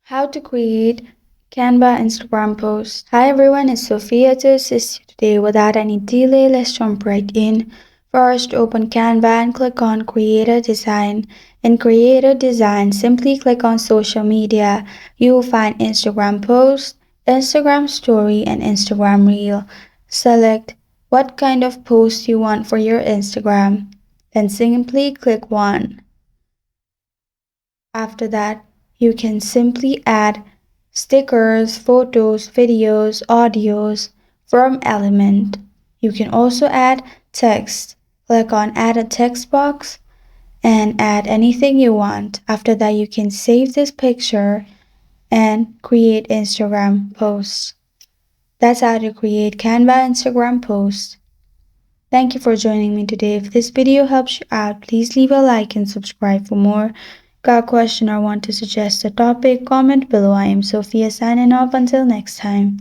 How to create Canva Instagram post. Hi everyone, it's Sophia to assist you today. Without any delay, let's jump right in. First, open Canva and click on Create a Design. In Create a Design, simply click on Social Media. You will find Instagram Post, Instagram Story, and Instagram Reel. Select what kind of post you want for your Instagram. Then simply click one. After that, you can simply add stickers, photos, videos, audios from element. You can also add text. Click on add a text box and add anything you want. After that, you can save this picture and create Instagram posts. That's how to create Canva Instagram posts. Thank you for joining me today. If this video helps you out, please leave a like and subscribe for more. Got a question or want to suggest a topic? Comment below. I am Sophia signing off until next time.